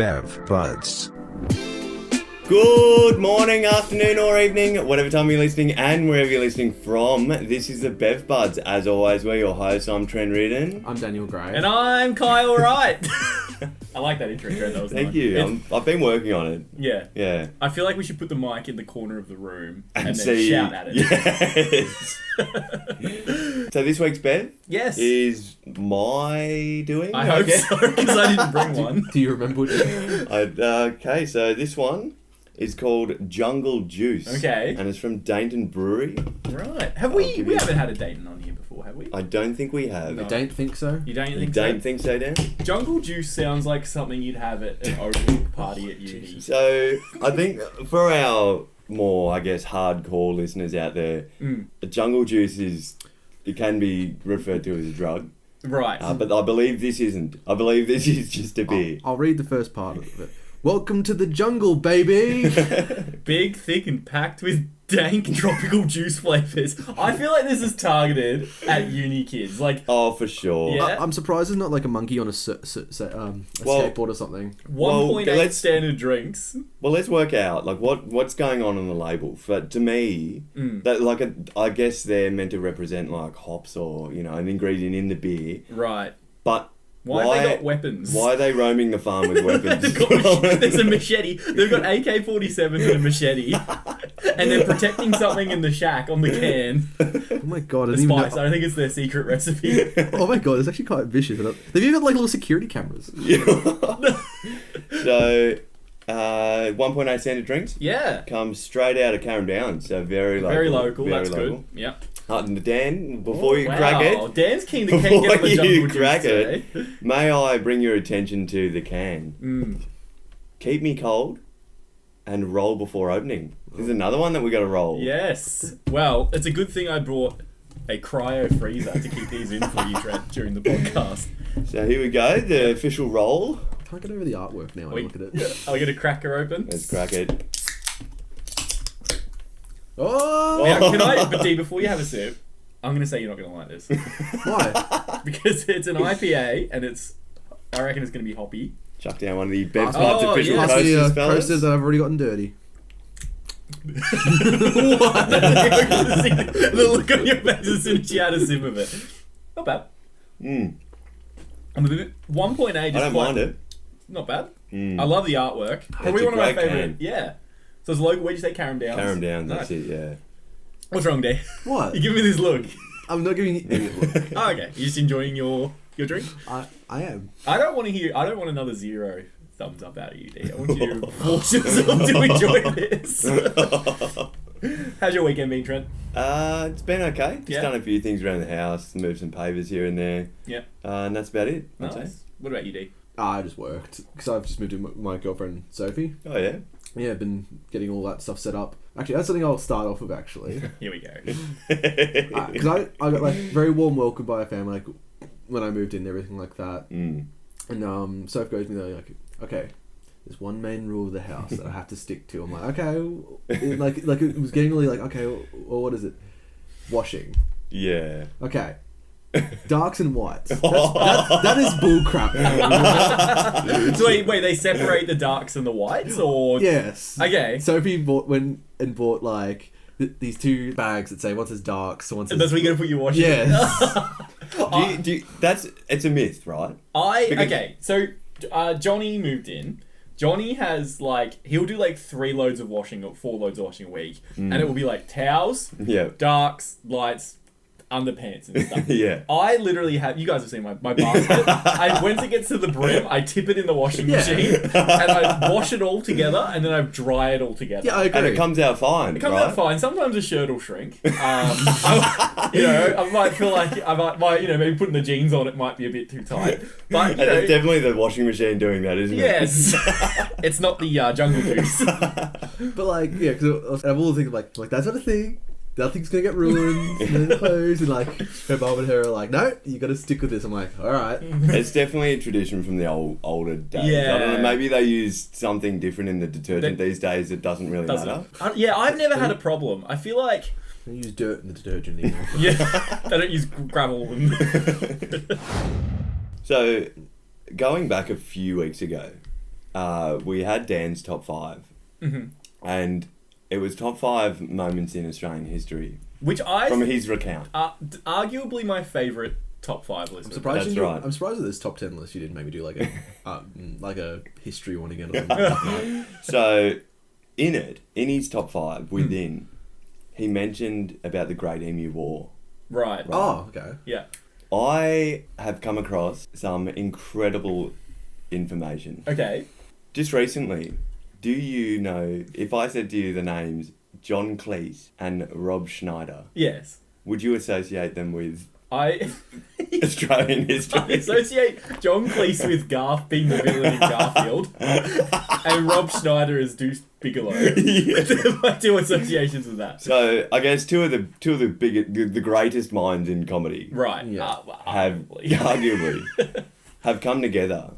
Bev Buds. Good morning, afternoon, or evening, whatever time you're listening and wherever you're listening from. This is the Bev Buds. As always, we're your hosts. I'm Trent Reardon. I'm Daniel Gray. And I'm Kyle Wright. I like that intro, Trent. That was Thank nice. you. I've been working on it. Yeah. Yeah. I feel like we should put the mic in the corner of the room and then see, shout at it. Yes. So this week's Bev Yes. is my doing. I hope guess. so, because I didn't bring one. Do you remember what Okay, so this one is called Jungle Juice. Okay. And it's from Dainton Brewery. Right. Have we haven't had a Dayton on here before, have we? I don't think we have. No. I don't think so. You don't You think don't so? think so, Dan? Jungle Juice sounds like something you'd have at an opening party at uni. So, I think for our more, I guess, hardcore listeners out there, Jungle Juice it can be referred to as a drug. Right. But I believe this isn't. I believe this is just a beer. I'll read the first part of it. Welcome to the jungle, baby! Big, thick, and packed with dank tropical juice flavors. I feel like this is targeted at uni kids. Like, Oh, for sure. Yeah. I'm surprised there's not like a monkey on a skateboard or something. 1.8 let's- standard drinks. Well, let's work out like what's going on the label. But to me, that I guess they're meant to represent like hops or an ingredient in the beer. Right. But Why have they got weapons? Why are they roaming the farm with weapons? There's a machete. They've got AK-47s and a machete, and they're protecting something in the shack on the can. Oh my god, I The didn't even spice. know. I think it's their secret recipe. Oh my god, it's actually quite vicious. They've even got like little security cameras. So, 1.8 standard drinks. Yeah. Comes straight out of Carrum Downs, so very local. Very local. Very That's local. good. Yep. And Dan, before you Wow. crack it, Dan's keen to get before on the jungle you juice crack today. it, may I bring your attention to the can? Keep me cold and roll before opening. This is another one that we got to roll. Yes. Well, it's a good thing I brought a cryo freezer to keep these in for you, Trent, during the podcast. So here we go, the official roll. I can't get over the artwork now when I look at it. I'll get a cracker open. Let's crack it. Oh! Now, but D, before you have a sip, I'm going to say you're not going to like this. Why? Because it's an IPA and I reckon it's going to be hoppy. Chuck down one of the Bev Oh, Buds official yes. Plus the coasters, fellas. coasters that I've already gotten dirty. What? The look on your face as soon as you had a sip of it. Not bad. I'm a bit 1.8 is I don't quite- mind it. Not bad. I love the artwork. Probably It's a one of my great favourite. can. Yeah. So it's local. Where'd you say Carrum Downs? Carrum Downs, that's Nice. it, yeah. What's wrong, D? What? You give me this look. I'm not giving you... Oh, okay. You're just enjoying your drink? I am. I don't want another 0 thumbs up out of you, D. I want you to force yourself to enjoy this. How's your weekend been, Trent? It's been okay. Just Yeah. done a few things around the house, moved some pavers here and there. Yeah. And that's about it, I'd say. Nice. What about you, D? I just worked. Because I've just moved in with my girlfriend, Sophie. Oh, yeah? Yeah, I've been getting all that stuff set up. Actually, that's something I'll start off with, actually. Here we go. Because I got, like, very warm welcome by a family, like, when I moved in and everything like that. And, Soph goes to me, like, okay, there's one main rule of the house that I have to stick to. I'm like, okay, like it was getting really like, okay, well, what is it? Washing. Yeah. Okay. Darks and whites. That is bullcrap. So wait, they separate the darks and the whites, or Yes. Okay. Sophie went and bought like these two bags that say one says darks, one says. And that's where you're gonna put your washing. Yes. It's a myth, right? So Johnny moved in. Johnny has he'll do 3 loads of washing or 4 loads of washing a week, and it will be towels, Yeah. darks, lights, underpants and stuff. Yeah. I literally have, you guys have seen my basket. Once it gets to the brim, I tip it in the washing machine and I wash it all together and then I dry it all together. Yeah, I agree. And it comes out fine. It comes out fine. Sometimes a shirt will shrink. I might feel like maybe putting the jeans on it might be a bit too tight. But And it's definitely the washing machine doing that, isn't it? yes, it's not the jungle juice. But because I've always think like that's not a thing. Nothing's gonna get ruined. No clothes, and her mom and her are like, no, you gotta stick with this. I'm like, all right. It's definitely a tradition from the older days. Yeah. I don't know, maybe they use something different in the detergent these days that doesn't really matter. I've never had a problem. I feel like They use dirt in the detergent anymore. yeah, they don't use gravel. So, going back a few weeks ago, we had Dan's top 5. Mm-hmm. And it was top 5 moments in Australian history. Which from his recount. Arguably my favourite top 5 list. I'm surprised. That's right. I'm surprised at this top 10 list you didn't maybe do like a history one again. Or something. So, in his top 5, within, he mentioned about the Great Emu War. Right. Oh, okay. Yeah. I have come across some incredible information. Okay. Just recently, do you know, if I said to you the names John Cleese and Rob Schneider, Yes. would you associate them with I Australian history? associate John Cleese with Garth being the villain in Garfield, and Rob Schneider as Deuce Bigelow. My 2 associations with that. So I guess two of the the greatest minds in comedy, Right. Yeah. have arguably have come together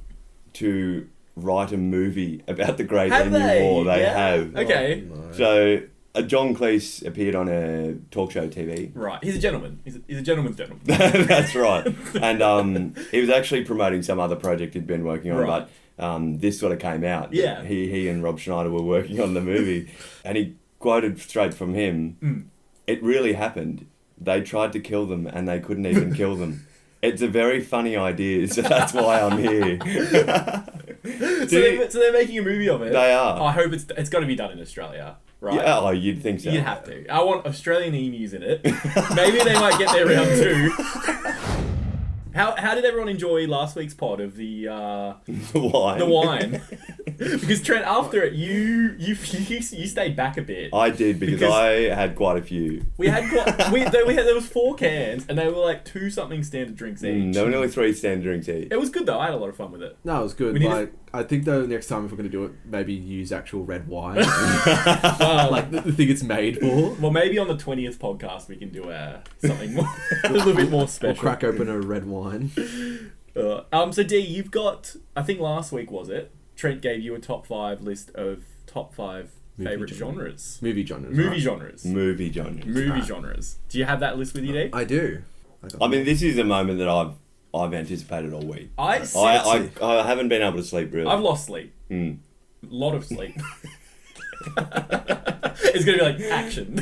to write a movie about the Great Have Emu they? War. They Yeah. have. Okay. Oh, no. So John Cleese appeared on a talk show TV. Right. He's a gentleman. He's a gentleman's gentleman. That's right. And he was actually promoting some other project he'd been working on, Right. but this sort of came out. Yeah. He and Rob Schneider were working on the movie, and he quoted straight from him, "It really happened. They tried to kill them, and they couldn't even kill them. It's a very funny idea, so that's why I'm here." So they're making a movie of it. They are. I hope it's got to be done in Australia. Right. Yeah, oh, you'd think so. You'd have to. I want Australian emus in it. Maybe they might get there round 2. How did everyone enjoy last week's pod of the Wine. the wine? Because Trent, after it, you stayed back a bit. I did because I had quite a few. We had there was 4 cans and they were like 2 something standard drinks each. There were nearly 3 standard drinks each. It was good though. I had a lot of fun with it. No, it was good. We need Like, I think though next time if we're gonna do it, maybe use actual red wine, Well, like the thing it's made for. well, maybe on the 20th podcast we can do something more, a little bit more Or special. crack open a red wine. So D, you've got. I think last week was it? Trent gave you a top 5 list of top 5 Movie favorite genre. genres. Movie genres. Movie right. genres. Movie genre. Movie genres. Do you have that list with you, D? I do. I mean, this is a moment that I've anticipated all week. I haven't been able to sleep really. I've lost sleep. Mm. A lot of sleep. It's gonna be like action,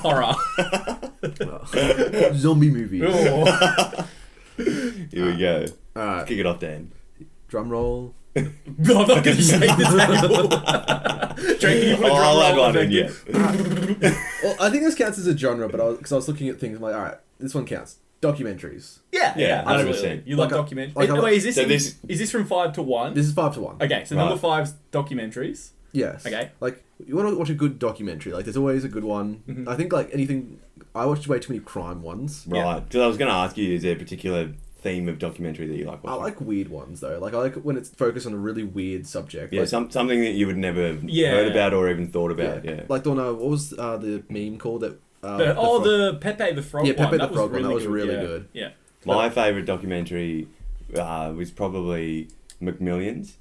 horror. Zombie movies. Oh. Here we go. Alright, Kick it off, Dan. drum roll. I'm not gonna shake the table. Trent, can you put a drum I'll add roll one in, yeah. effect? Well, I think this counts as a genre, but because I was looking at things, I'm like, alright, this one counts. Documentaries. Yeah, Yeah, absolutely. 100%. You love Like a- documentaries. like a- Wait, is So this from 5 to 1? This is 5 to 1. Okay, so Right. number 5's documentaries. Yes. Okay. Like, you want to watch a good documentary. Like, there's always a good one. Mhm. I think, like, anything... I watched way too many crime ones. Yeah. Right. Because I was going to ask you, is there a particular theme of documentary that you like I watching? like weird ones, though. Like, I like when it's focused on a really weird subject. Yeah, like, something that you would never have Yeah. heard about or even thought about. Yeah. Like, the one, what was the meme called? That, The Pepe the Frog Yeah, one. Pepe that the Frog one, that was really yeah. good. Yeah. My favourite documentary was probably McMillions.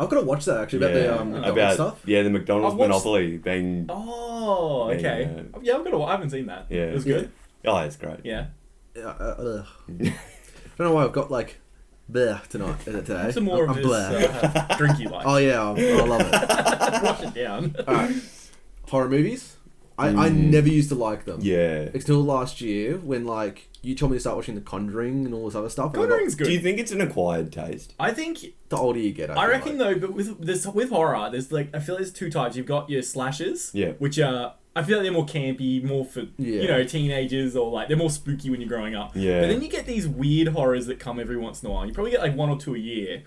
I've got to watch that, actually, about the McDonald's about stuff. the McDonald's I've watched- monopoly being. Oh, okay. Yeah. I haven't seen that. Yeah. It was good. Oh, it's great. Yeah. I don't know why I've got, like, bleh tonight, today. Have some more I'm of this bleh. drink you like. Oh, yeah, I love it. Wash it down. Alright. Horror movies? I never used to like them. Yeah. Until last year, when, like, you told me to start watching The Conjuring and all this other stuff. and I got- Conjuring's good. Do you think it's an acquired taste? I think The older you get, I feel reckon like. though, but with horror, there's like I feel there's 2 types. You've got your slashers, Yeah. which are I feel like they're more campy, more for Yeah. teenagers, or like they're more spooky when you're growing up. Yeah. But then you get these weird horrors that come every once in a while. You probably get like 1 or 2 a year,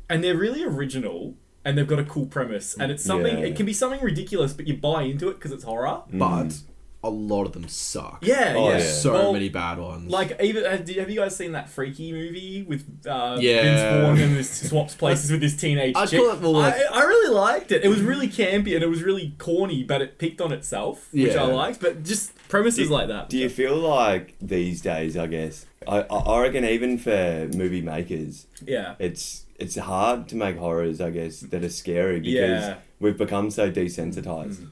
and they're really original and they've got a cool premise, and it's something. Yeah. It can be something ridiculous, but you buy into it because it's horror. But a lot of them suck. Yeah, Oh, yeah. yeah. So Well, many bad ones. Like, even have you guys seen that Freaky movie with Yeah. Vince Vaughn and this swaps places with this teenage I'd chick? call it more like- I really liked it. It was really campy and it was really corny, but it picked on itself, which Yeah. I liked. But just premises like that. Do you feel like these days, I guess, I reckon even for movie makers, Yeah. it's hard to make horrors, I guess, that are scary because Yeah. we've become so desensitized.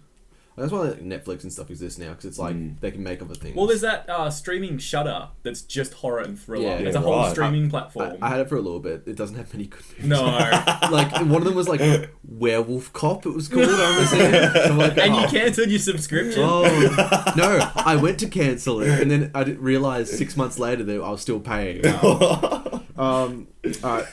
That's why like, Netflix and stuff exists now, because it's like they can make other things. Well, there's that streaming Shudder that's just horror and thriller. Yeah. It's a Yeah, whole right. streaming platform. I had it for a little bit. It doesn't have many good movies. No. Like, one of them was like Werewolf Cop, it was called. I remember seeing it. I'm like, And you oh. cancelled your subscription. Oh no! I went to cancel it, and then I didn't realize 6 months later that I was still paying. Alright,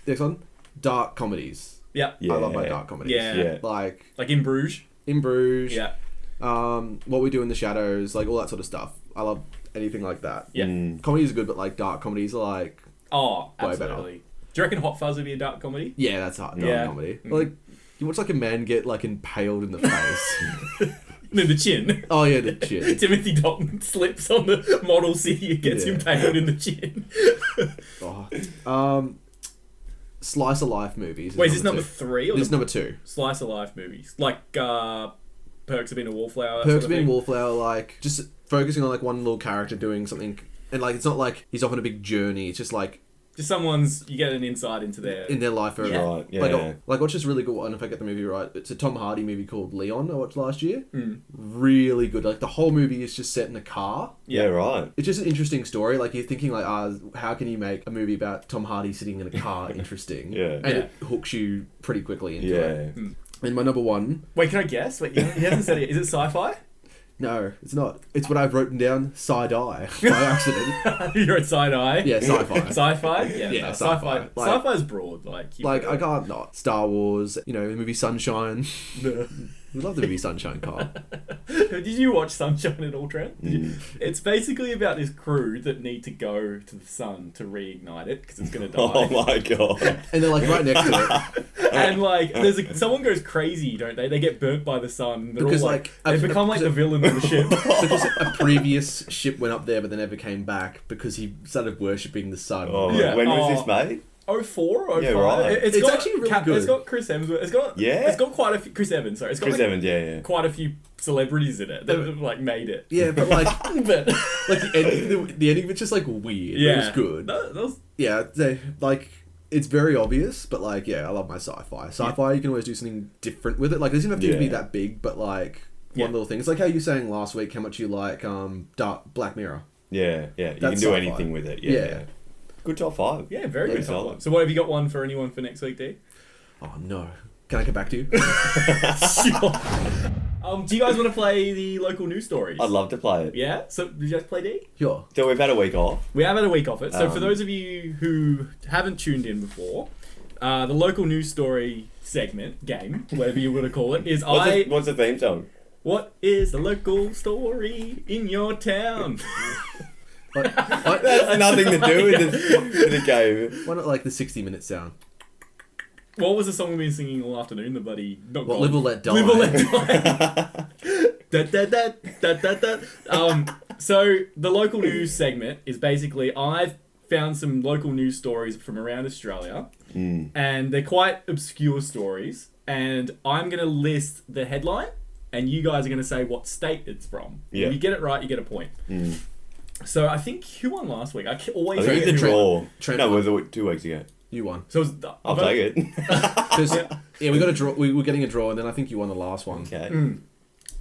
next one, dark comedies. Yeah. Yeah. I love my dark comedies. Yeah. Yeah. Like In Bruges. In Bruges. Yeah. What We Do in the Shadows, like all that sort of stuff. I love anything like that. Yeah. Comedies are good, but like dark comedies are like Oh, way better. absolutely. Do you reckon Hot Fuzz would be a dark comedy? yeah, that's dark Yeah. comedy. Like you watch like a man get like impaled in the face. No, the chin. Oh yeah, the chin. Timothy Dalton slips on the model city and gets Yeah. impaled in the chin. Oh. Slice of life movies. Wait, is this number 3? Or This is number 2. Slice of life movies. Like Perks of Being a Wallflower. Perks of Being a Wallflower, like just focusing on like one little character doing something, and like it's not like he's off on a big journey. It's just like Just you get an insight into their... in their life. Yeah. Right. Yeah. Like what's just really good one, if I get the movie right, it's a Tom Hardy movie called Leon I watched last year. Mm. Really good. Like the whole movie is just set in a car. Yeah. Right. It's just an interesting story. Like you're thinking like, how can you make a movie about Tom Hardy sitting in a car interesting? Yeah. And it hooks you pretty quickly into it. Yeah. And my number 1, Wait, can I guess? Wait, he hasn't said it. Is it sci-fi? no, it's not. It's what I've written down, side-eye, by accident. You're at side-eye? Yeah, sci-fi. Sci-fi? Yeah, Yeah, no, sci-fi. sci-fi. Like- Sci-fi's broad. Like, I can't not. Star Wars, the movie Sunshine. We love the movie Sunshine, Carl. Did you watch Sunshine at all, Trent? It's basically about this crew that need to go to the sun to reignite it because it's going to die. Oh my god. And they're, like, right next to it. And like, someone goes crazy, don't they? They get burnt by the sun. They're Because, all, like, they become like the villain of the ship. Because a previous ship went up there but then never came back because he started worshipping the sun. Oh, Yeah. when was this made? 04 or 05? Yeah, right. It's It's got, actually really good. It's got Chris Hemsworth. It's got quite a few... Chris Evans, sorry. It's got Chris Evans, yeah. quite a few celebrities in it that have, like, made it. Yeah, but, like, But... like the ending of it's just, like, weird. Yeah. It was good. That was... Yeah, it's very obvious, but, like, yeah, I love my sci-fi. Sci-fi, you can always do something different with it. Like, it doesn't have to be Yeah. that big, but, like... Yeah. One little thing. It's like how you were saying last week how much you like Black Mirror. Yeah. You can That's do sci-fi. anything with it. Yeah. Yeah. Good top 5. Yeah, very Yeah, good. solid. Top one. So what, have you got one for anyone for next week, D? Oh no. Can I get back to you? Sure. Do you guys want to play the local news stories? I'd love to play it. Yeah? So, did you guys play D? Sure. So we've had a week off. We have had a week off it. So for Um, those of you who haven't tuned in before, the local news story segment, game, whatever you want to call it, is What's the theme song? What is the local story in your town? That's nothing to do with the game. Why not like the 60-minute sound? What was the song we've been singing all afternoon? The bloody... Not What, God. Live or Let Die? Live or Let Die. Da, da, da, da, da, da. So the local news segment is basically I've found some local news stories from around Australia, and they're quite obscure stories. And I'm gonna list the headline, and you guys are gonna say what state it's from. Yeah. If you get it right, you get a point. So I think who won last week? Always I think forget it's a who won. draw. Trent No, won. it was 2 weeks ago. You won. So I'll take it. 'Cause, yeah, we got a draw. We were getting a draw, and then I think you won the last one. Okay.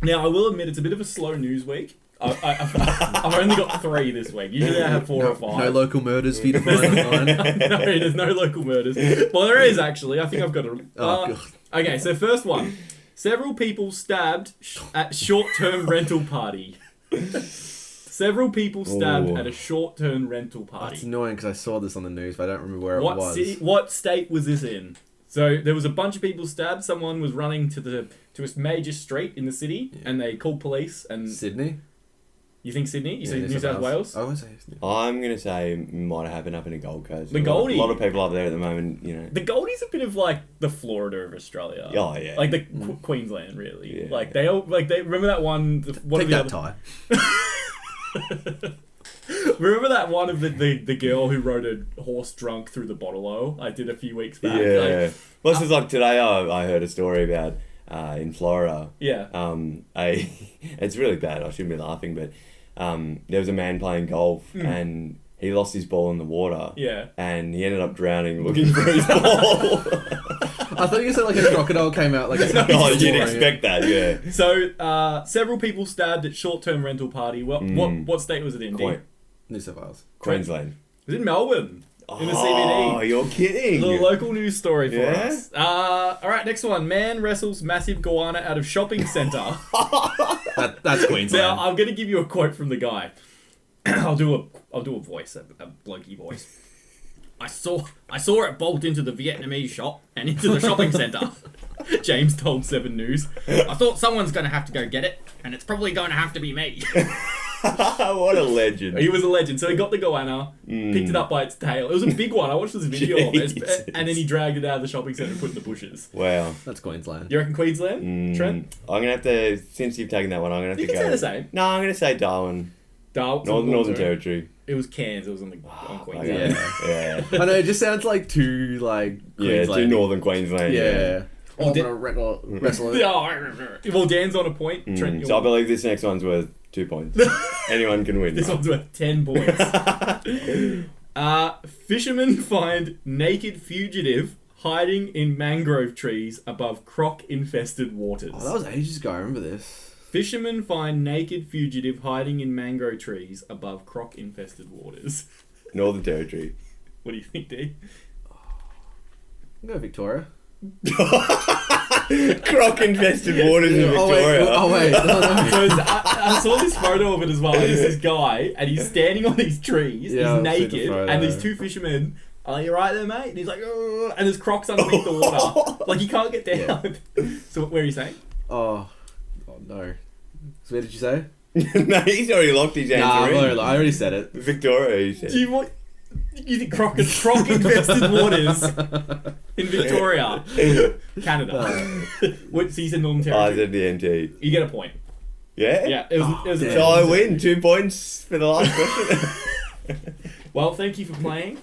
Now I will admit it's a bit of a slow news week. I've only got 3 this week. Usually I have 4 or 5. No local murders for you to find online. No, there's no local murders. Well, there is actually. I think I've got a. Oh, God. Okay, so first one. Several people stabbed at short-term rental party. Several people stabbed Ooh. at a short-term rental It's party. annoying because I saw this on the news, but I don't remember where it was. What state was this in? So there was a bunch of people stabbed. Someone was running to a major street in the city, and they called police. And Sydney? you think Sydney? You say New New South Wales? I always say Sydney. I'm going to say it might have happened up in the Gold Coast. The Goldie. A lot of people up there at the moment, The Goldie's a bit of like the Florida of Australia. Oh, yeah. Like the Queensland, really. Yeah. Like they remember that one. One Take of the that other, tie. Remember that one of the girl who rode a horse drunk through the bottle-o? I did a few weeks back. Yeah. Like, Well, this is like today I heard a story about in Florida. yeah. It's really bad. I shouldn't be laughing, but there was a man playing golf and he lost his ball in the water. Yeah. And he ended up drowning looking for his ball. I thought you said like a crocodile came out like. Oh, you'd expect that, yeah. So, several people stabbed at short-term rental party. What state was it in? New South Wales. Queensland. It was in Melbourne. In the Oh, CBD. you're kidding. Little local news story for us. Alright, next one. Man wrestles massive goanna out of shopping centre. That's Queensland. Now, I'm going to give you a quote from the guy. I'll do a voice, a blokey voice. I saw it bolt into the Vietnamese shop and into the shopping centre. James told 7 News. I thought someone's going to have to go get it, and it's probably going to have to be me. What a legend. He was a legend. So he got the goanna, picked it up by its tail. It was a big one. I watched this video of it. And then he dragged it out of the shopping centre and put it in the bushes. Wow. That's Queensland. You reckon Queensland? Trent? I'm going to have to, since you've taken that one, I'm going to have to go. You can say the same. No, I'm going to say Darwin. Northern Territory. It was Cairns. It was on Queensland. Yeah. I know, it just sounds like too, like, Yeah, Queensland. too northern Queensland. Yeah. Oh, I'm gonna wrestle it. Well, Dan's on a point. Trent, So I believe this next one's worth 2 points. Anyone can win. This one's worth 10 points. Fishermen find naked fugitive hiding in mangrove trees above croc-infested waters. Oh, that was ages ago. I remember this. Fishermen find naked fugitive hiding in mangrove trees above croc-infested waters. Northern Territory. What do you think, D? I'll go Victoria. Croc-infested waters in Victoria. Oh wait. No. So I saw this photo of it as well. There's this guy, and he's standing on these trees. Yeah, he's I've seen the naked, photo. and these 2 fishermen. Are you right there, mate? And he's like, "Ugh," and there's crocs underneath the water. Like, he can't get down. So, where are you saying? Oh no. So where did you say? No, he's already locked his answer in. I already said it. Victoria, he said. Do you think croc-infested waters in Victoria, Canada? What? So you said Northern I Territory. said the NT. You get a point. Yeah? Yeah, it was. So I win 2 points for the last question. Well, thank you for playing.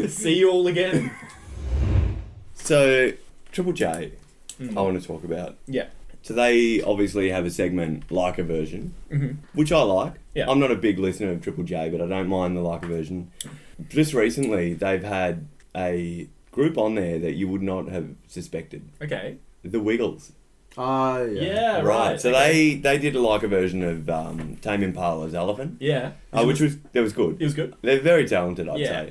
See you all again. So, Triple J, I want to talk about. Yeah. So they obviously have a segment, Like a Version, which I like. Yeah. I'm not a big listener of Triple J, but I don't mind the Like a Version. Just recently, they've had a group on there that you would not have suspected. Okay. The Wiggles. Yeah. Yeah, right. So okay. they did a Like a Version of Tame Impala's Elephant. Yeah. Which was good. It was good. They're very talented, I'd Yeah.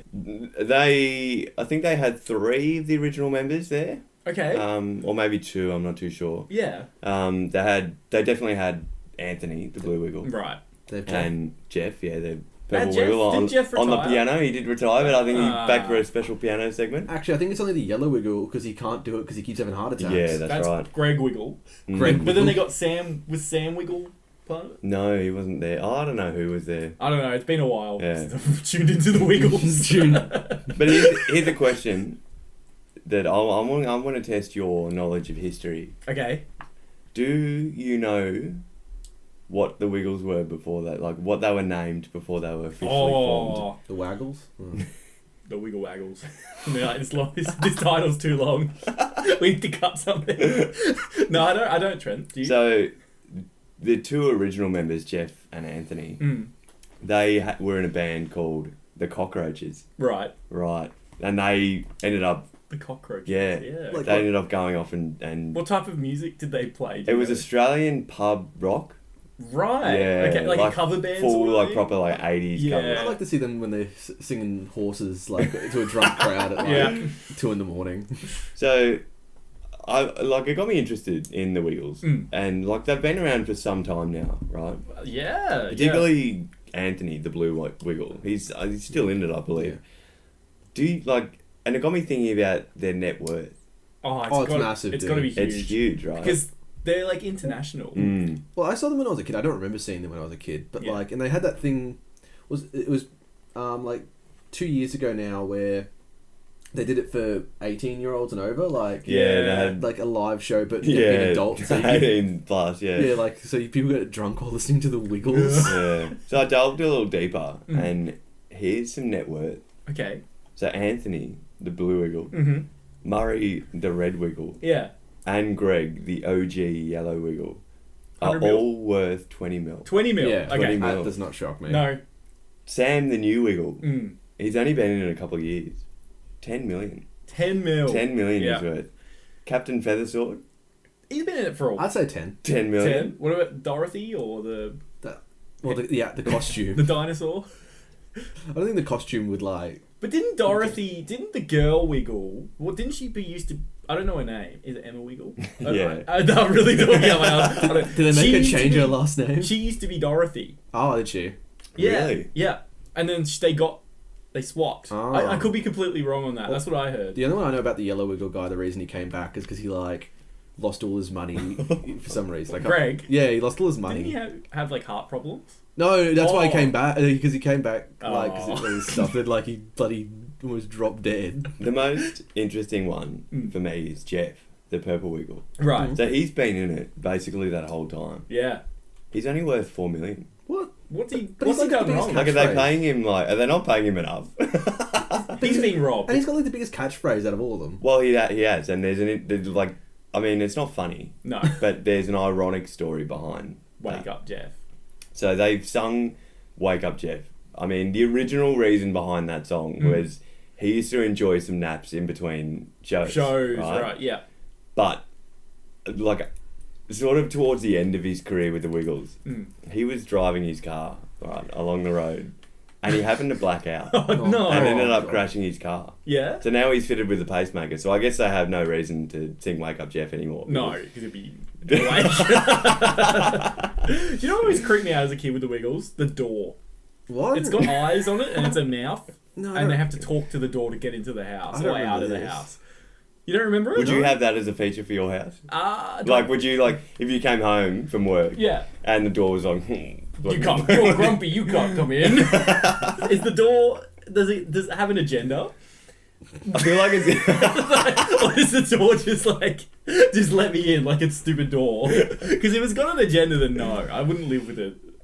say. I think they had 3 of the original members there. Okay. Or maybe 2, I'm not too sure. Yeah. They definitely had Anthony, the Blue Wiggle. Right. And Jeff, the Purple Jeff- Wiggle did Jeff on the retire? piano. He did retire, but I think he's back for a special piano segment. Actually, I think it's only the yellow wiggle because he can't do it because he keeps having heart attacks. Yeah, that's right. Greg Wiggle. Greg But then they got Sam. Was Sam Wiggle part of it? No, he wasn't there. Oh, I don't know who was there. I don't know. It's been a while Yeah. since I've tuned into the Wiggles. But here's a question that I want to test your knowledge of history. Okay. Do you know what the Wiggles were before that? Like, what they were named before they were officially formed? The Waggles? The Wiggle Waggles. No, this title's too long. We need to cut something. No, I don't, Trent. Do you? So, the 2 original members, Jeff and Anthony, they were in a band called The Cockroaches. Right. Right. And they ended up... The Cockroaches. Yeah. Like they ended up going off and... What type of music did they play? It was Australian pub rock. Right. Yeah. Okay, like a cover band. Full, sort of like, thing? proper, like, 80s Yeah. cover. I like to see them when they're singing horses like to a drunk crowd at like 2 a.m. So, it got me interested in the Wiggles. And, like, they've been around for some time now, right? Yeah. Particularly Anthony, the Blue Wiggle. He's still in it, I believe. Yeah. Do you, like... And it got me thinking about their net worth. It's massive, It's dude. got to be huge. It's huge, right? Because they're like international. Well, I saw them when I was a kid. I don't remember seeing them when I was a kid, but Yeah. like, and they had that thing. It was like 2 years ago now where they did it for 18-year-olds and over, like They had... like a live show, but being adults. So 18 plus, yeah, like so people get drunk while listening to the Wiggles. Yeah. So I delved a little deeper, and here's some net worth. Okay. So Anthony, the Blue Wiggle, Murray, the Red Wiggle, Yeah. and Greg, the OG Yellow Wiggle, are 100 mil? all worth 20 mil. 20 mil. Yeah, Okay. 20 mil. That does not shock me. No. Sam the New Wiggle. Mm. He's only been in it a couple of years. 10 million. 10 mil. 10 million Yeah. is worth. Captain Feathersword. He's been in it for a while. I'd say 10. 10 million. 10. What about Dorothy or the The costume. the dinosaur? I don't think the costume would like. But didn't the girl Wiggle? What didn't she be used to? I don't know her name. Is it Emma Wiggle? Yeah. I'm really talking out loud. Did they make her change her last name? She used to be Dorothy. Oh, did she? Yeah. Really? Yeah. And then they swapped. Oh. I could be completely wrong on that. That's what I heard. The only one I know about the Yellow Wiggle guy, the reason he came back is because he like lost all his money for some reason. Like Greg? Yeah, he lost all his money. Didn't he have like heart problems? No, that's why he Oh. came back, because he came back like Oh. because it was stuff that like he bloody almost dropped dead. The most interesting one for me is Jeff, the Purple Wiggle. Right. So he's been in it basically that whole time. Yeah. He's only worth 4 million. What? What's he But he's done like the biggest wrong? Like, are they Catchphrase. paying him like? Are they not paying him enough? He's being robbed. And he's got like the biggest catchphrase out of all of them. Well, he has, and there's like, I mean, it's not funny, No. but there's an ironic story behind. Wake that. up, Jeff. So they've sung "Wake Up, Jeff." I mean, the original reason behind that song was he used to enjoy some naps in between shows. Right? Yeah. But like, sort of towards the end of his career with the Wiggles, he was driving his car right along the road, and he happened to black out. Oh, no. And ended up God. crashing his car. Yeah. So now he's fitted with a pacemaker. So I guess they have no reason to sing "Wake Up, Jeff" anymore. No, because it'd be awake. Do you know what always creeped me out as a kid with the Wiggles? The door. What? It's got eyes on it and it's a mouth. No, I And they don't- have to talk to the door to get into the house I don't or out of the remember this. house. You don't remember it? Would you have that as a feature for your house? Like, Would you if you came home from work yeah. and the door was on? You can't. You're grumpy. You can't come in. Is the door? Does it have an agenda? I feel like it's. Or is the door just let me in like it's stupid door? Because if it's got an agenda, then no, I wouldn't live with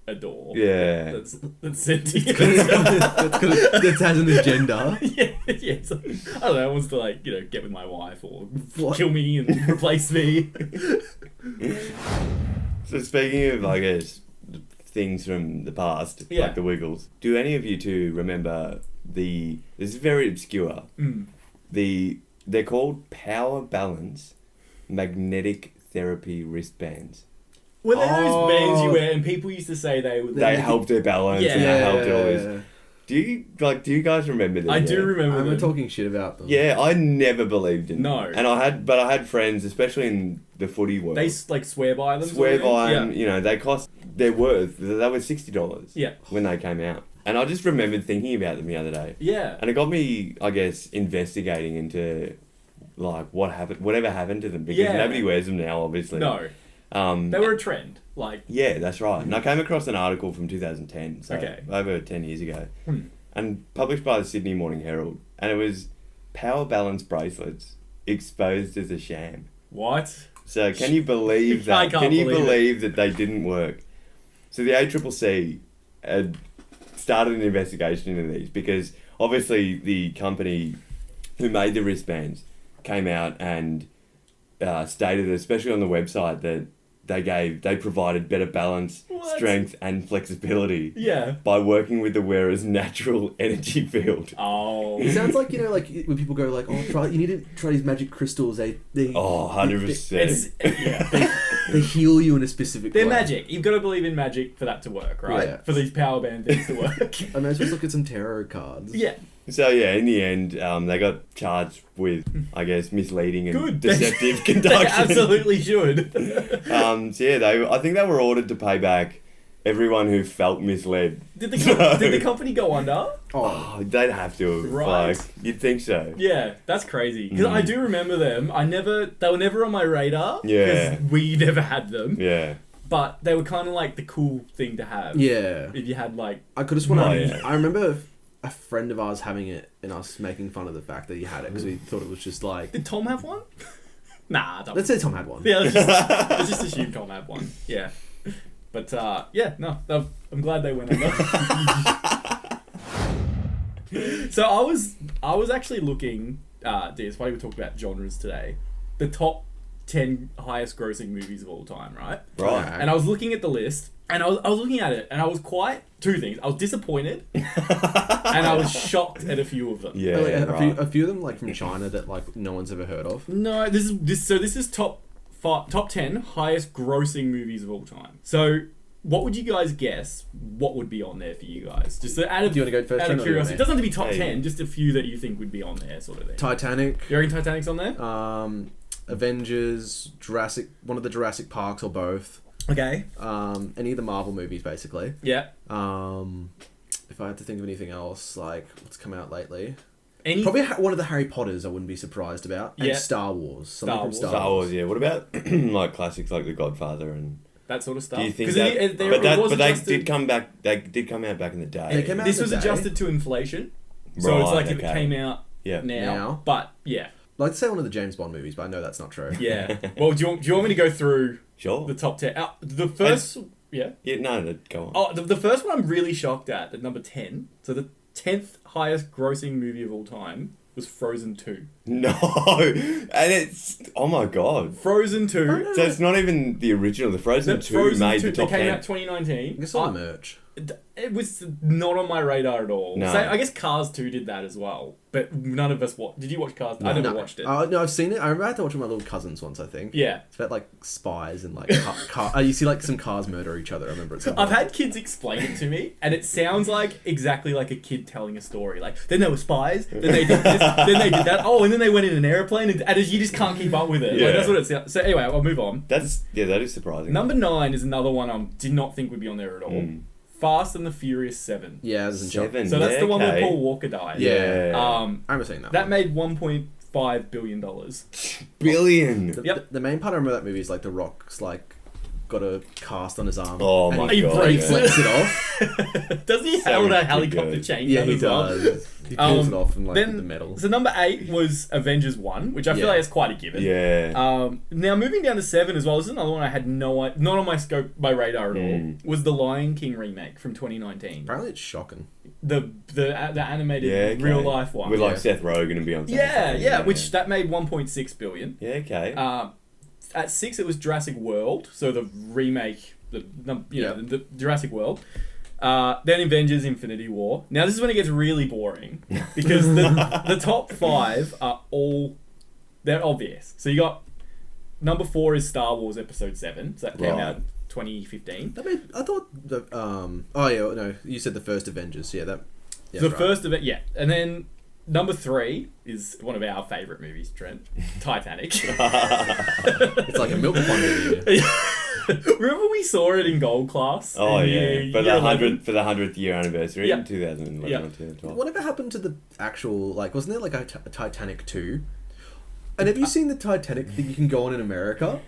a door. Yeah. That's sentient. That has an agenda. yeah. So, I don't know. It wants to get with my wife or What? kill me and replace me. So speaking of, I guess, things from the past, Yeah. like the Wiggles, do any of you two remember this is very obscure. They're called Power Balance Magnetic Therapy Wristbands. Were there Oh. those bands you wear and people used to say they were... They helped their balance and they helped all this. Do you guys remember them? I do remember I'm them. talking shit about them. Yeah, I never believed in No. them. And I had friends, especially in the footy world. They swear by them. swear sort of by thing? them, you know, they were $60 Yeah. when they came out. And I just remembered thinking about them the other day. Yeah. And it got me, I guess, investigating into whatever happened to them, because Yeah. nobody wears them now, obviously. No. They were a trend. Yeah, that's right. And I came across an article from 2010, so Okay. over 10 years ago, and published by the Sydney Morning Herald, and it was Power Balance bracelets exposed as a sham. What? So can you believe I that? can't Can you believe it. believe that they didn't work? So the ACCC had started an investigation into these, because obviously the company who made the wristbands came out and stated, especially on the website, that they provided better balance, What? strength, and flexibility Yeah. by working with the wearer's natural energy field. Oh. It sounds like, when people go you need to try these magic crystals. They Oh, 100%. they heal you in a specific They're way. magic. You've got to believe in magic for that to work, right? Yeah. For these power band things to work. I may as well look at some tarot cards. Yeah. So yeah, in the end, they got charged with, I guess, misleading and Good. deceptive They conduction. absolutely should. So yeah, I think they were ordered to pay back everyone who felt misled. Did the company go under? Oh, Oh, they'd have to. Right. You'd think so. Yeah, that's crazy. Because I do remember them. They were never on my radar. Yeah. Because we never had them. Yeah. But they were kind of like the cool thing to have. yeah. If you had I could have sworn. Oh, yeah. I remember a friend of ours having it and us making fun of the fact that he had it because we thought it was just like. Did Tom have one? Nah, Tom. Let's say Tom had one. Yeah, let's just assume Tom had one. Yeah. But, yeah, no. I'm glad they went under. So I was actually looking, it's funny we talk about genres today, the top 10 highest grossing movies of all time, right? Right. And I was looking at the list, And I was looking at it, and I was two things. I was disappointed, and I was shocked at a few of them. Yeah, like, a few of them like from China that like no one's ever heard of. No, this is top 10 highest grossing movies of all time. So, what would you guys guess? What would be on there for you guys? Just out of, Do you want to go first? out of curiosity, it doesn't have to be top 10. Just a few that you think would be on there, sort of thing. Titanic. You reckon Titanic's on there? Avengers, one of the Jurassic Parks or both. Okay. Any of the Marvel movies, basically. Yeah. If I had to think of anything else, like what's come out lately, Any? probably one of the Harry Potters. I wouldn't be surprised about. And Yeah. Star Wars. Star Wars, yeah. What about like classics like The Godfather and That sort of stuff. do you think 'Cause that? it was they adjusted- did come back. They did come out back in the day. They came out This in was the day. adjusted to inflation, so it's Right, like if it okay. came out Yeah. now. But yeah, I'd like to say one of the James Bond movies, but I know that's not true. yeah. Well, do you want me to go through Sure. the top 10? The first, yeah. Yeah. No. Go on. Oh, the first one I'm really shocked at number 10. So the 10th highest grossing movie of all time was Frozen 2. No. And it's oh my god. Frozen 2. So it's not even the original. The Frozen 2 made the top They came 10. out 2019. I saw the merch. It was not on my radar at all. No. So I guess Cars 2 did that as well. But none of us watched. Did you watch Cars? I never watched it. No, I've seen it. I remember I had to watch it with my little cousins once, I think. Yeah. It's about like spies and like you see like some cars murder each other. I remember it. I've had kids explain it to me, and it sounds like exactly like a kid telling a story. Like, then they were spies, then they did this, then they did that. Oh, and then they went in an airplane, and you just can't keep up with it. Yeah. Like, that's what it sounds. So anyway, I'll move on. That is surprising. Number 9 is another one I did not think would be on there at all. Fast and the Furious 7. Yeah, it was in China. 7. So that's the one where okay. Paul Walker died. Yeah. I remember seeing that. That one. made $1.5 billion. Billion. The main part I remember that movie is like The Rock's like got a cast on his arm. Oh and my He god. And he breaks flips it off. Doesn't he So hold a pretty helicopter good. chain? Yeah, gun he as well? does. He pulls it off and like with the metal. So number 8 was Avengers 1, which I feel Yeah. like is quite a given. Yeah. Now moving down to 7 as well, this is another one I had not on my radar at all, was the Lion King remake from 2019. Apparently, it's shocking. The animated Yeah, okay. real life one. With like Seth Rogen and Beyonce. yeah, which that made 1.6 billion. Yeah, okay. At 6 it was Jurassic World, so the remake, the Jurassic World. Then Avengers Infinity War. Now this is when it gets really boring because the top 5 are they're obvious. So you got number 4 is Star Wars Episode 7. So that came Right. out 2015. I thought the oh yeah, no, you said the first Avengers. Yeah, that. Yeah, The right. first of it, yeah. And then number 3 is one of our favourite movies, Trent. Titanic. It's like a milk pond movie. Remember we saw it in gold class? Oh in yeah, year for the 11? 100th year anniversary Yeah. in 2011 Yeah. or 2012. Whatever happened to the actual like? Wasn't there like a Titanic 2? And have you seen the Titanic thing you can go on in America?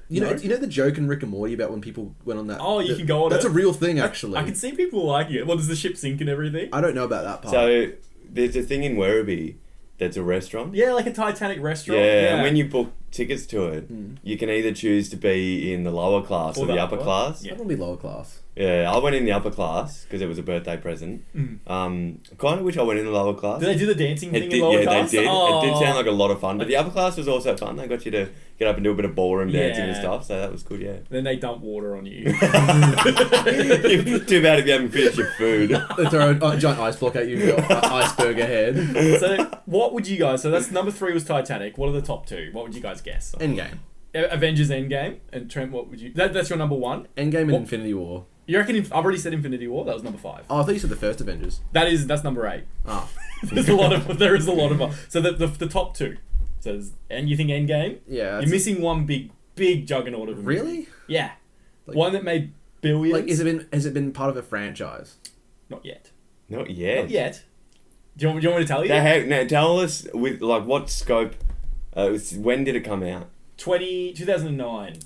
You know the joke in Rick and Morty about when people went on that. Oh, you can go on That's it? a real thing, actually. I can see people liking it. Well, does the ship sink and everything? I don't know about that part. So there's a thing in Werribee that's a restaurant. Yeah, like a Titanic restaurant. Yeah, and when you book tickets to it, you can either choose to be in the lower class or the upper class. Yeah. That would be lower class. Yeah, I went in the upper class because it was a birthday present. Kind of wish I went in the lower class. Did they do the dancing thing It in did, lower yeah, class? they did. Oh. It did sound like a lot of fun, but the upper class was also fun. They got you to get up and do a bit of ballroom dancing and Yeah. stuff, so that was good. Yeah. Then they dump water on you. Too bad if you haven't finished your food. They throw a giant ice block at you, with your iceberg ahead. So, what would you guys? So that's number 3 was Titanic. What are the top 2? What would you guys guess? Endgame. Avengers Endgame. And Trent, what would you? That's your number 1. Endgame and What? Infinity War. You reckon? I've already said Infinity War. That was number 5. Oh, I thought you said the first Avengers. That's number 8. Oh. There is a lot of. So the top 2. So and you think Endgame? Yeah. You're missing one big juggernaut of a movie. Really? Yeah. Like- One that made billions. Like, has it been part of a franchise? Not yet. Not yet. Not yet. Do you want me to tell you? Now tell us with like what scope. When did it come out? 2009.